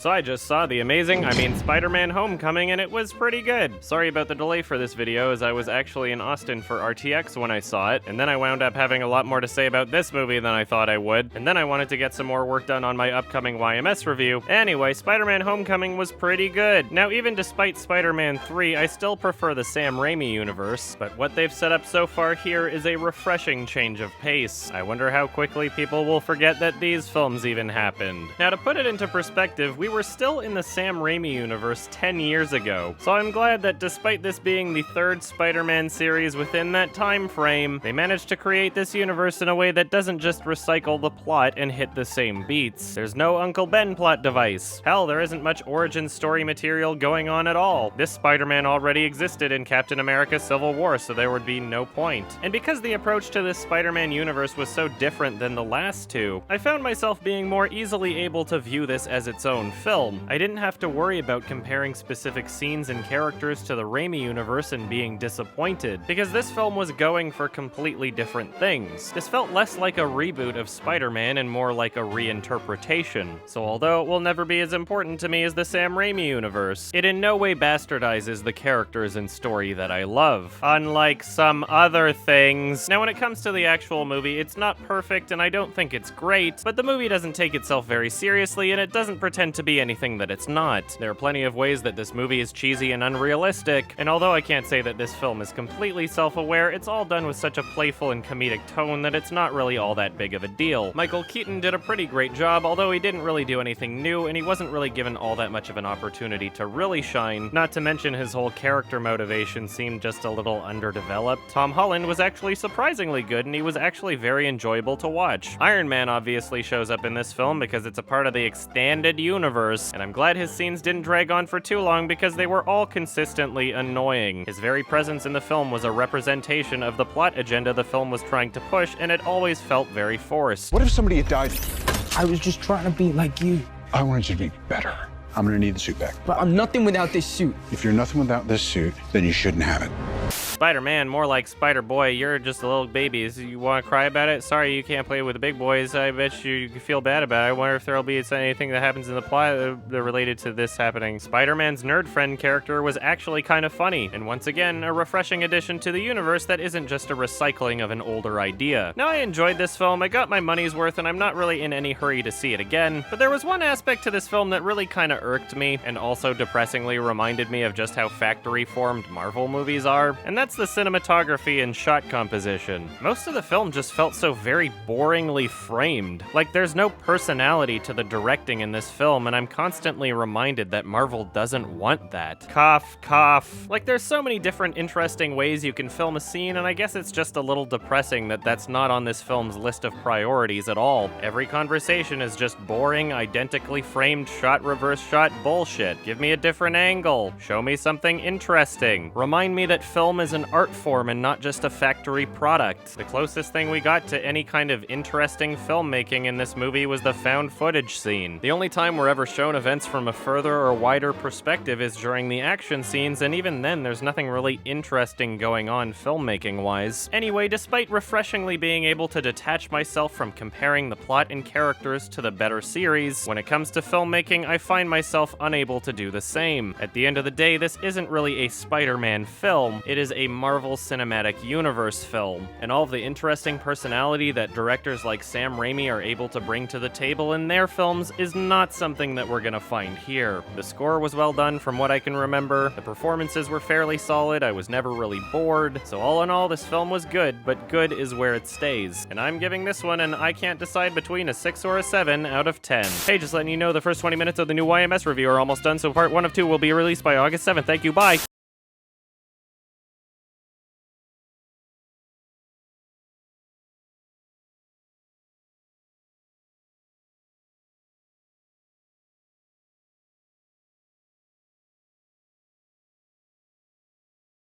So I just saw the amazing, Spider-Man Homecoming, and it was pretty good. Sorry about the delay for this video, as I was actually in Austin for RTX when I saw it, and then I wound up having a lot more to say about this movie than I thought I would, and then I wanted to get some more work done on my upcoming YMS review. Anyway, Spider-Man Homecoming was pretty good. Now, even despite Spider-Man 3, I still prefer the Sam Raimi universe, but what they've set up so far here is a refreshing change of pace. I wonder how quickly people will forget that these films even happened. Now, to put it into perspective, we were still in the Sam Raimi universe 10 years ago, so I'm glad that despite this being the third Spider-Man series within that time frame, they managed to create this universe in a way that doesn't just recycle the plot and hit the same beats. There's no Uncle Ben plot device. Hell, there isn't much origin story material going on at all. This Spider-Man already existed in Captain America Civil War, so there would be no point. And because the approach to this Spider-Man universe was so different than the last two, I found myself being more easily able to view this as its own film. I didn't have to worry about comparing specific scenes and characters to the Raimi universe and being disappointed, because this film was going for completely different things. This felt less like a reboot of Spider-Man and more like a reinterpretation. So although it will never be as important to me as the Sam Raimi universe, it in no way bastardizes the characters and story that I love, unlike some other things. Now, when it comes to the actual movie, it's not perfect and I don't think it's great, but the movie doesn't take itself very seriously and it doesn't pretend to be anything that it's not. There are plenty of ways that this movie is cheesy and unrealistic, and although I can't say that this film is completely self-aware, it's all done with such a playful and comedic tone that it's not really all that big of a deal. Michael Keaton did a pretty great job, although he didn't really do anything new, and he wasn't really given all that much of an opportunity to really shine, not to mention his whole character motivation seemed just a little underdeveloped. Tom Holland was actually surprisingly good, and he was actually very enjoyable to watch. Iron Man obviously shows up in this film because it's a part of the extended universe, and I'm glad his scenes didn't drag on for too long because they were all consistently annoying. His very presence in the film was a representation of the plot agenda the film was trying to push, and it always felt very forced. What if somebody had died? I was just trying to be like you. I wanted you to be better. I'm gonna need the suit back. But I'm nothing without this suit. If you're nothing without this suit, then you shouldn't have it. Spider-Man, more like Spider-Boy, you're just a little baby. You want to cry about it? Sorry, you can't play with the big boys. I bet you feel bad about it. I wonder if there'll be anything that happens in the plot related to this happening. Spider-Man's nerd friend character was actually kind of funny, and once again, a refreshing addition to the universe that isn't just a recycling of an older idea. Now, I enjoyed this film, I got my money's worth, and I'm not really in any hurry to see it again, but there was one aspect to this film that really kind of irked me, and also depressingly reminded me of just how factory-formed Marvel movies are, and that's the cinematography and shot composition. Most of the film just felt so very boringly framed. Like, there's no personality to the directing in this film, and I'm constantly reminded that Marvel doesn't want that. Cough, cough. Like, there's so many different interesting ways you can film a scene, and I guess it's just a little depressing that that's not on this film's list of priorities at all. Every conversation is just boring, identically framed shot reverse shot bullshit. Give me a different angle. Show me something interesting. Remind me that film is an art form and not just a factory product. The closest thing we got to any kind of interesting filmmaking in this movie was the found footage scene. The only time we're ever shown events from a further or wider perspective is during the action scenes, and even then there's nothing really interesting going on filmmaking-wise. Anyway, despite refreshingly being able to detach myself from comparing the plot and characters to the better series, when it comes to filmmaking, I find myself unable to do the same. At the end of the day, this isn't really a Spider-Man film, it is a Marvel Cinematic Universe film, and all of the interesting personality that directors like Sam Raimi are able to bring to the table in their films is not something that we're gonna find here. The score was well done from what I can remember, the performances were fairly solid, I was never really bored, so all in all this film was good, but good is where it stays. And I'm giving this one an I can't decide between a 6 or a 7 out of 10. Hey, just letting you know the first 20 minutes of the new YMS review are almost done, so part 1 of 2 will be released by August 7th. Thank you, bye!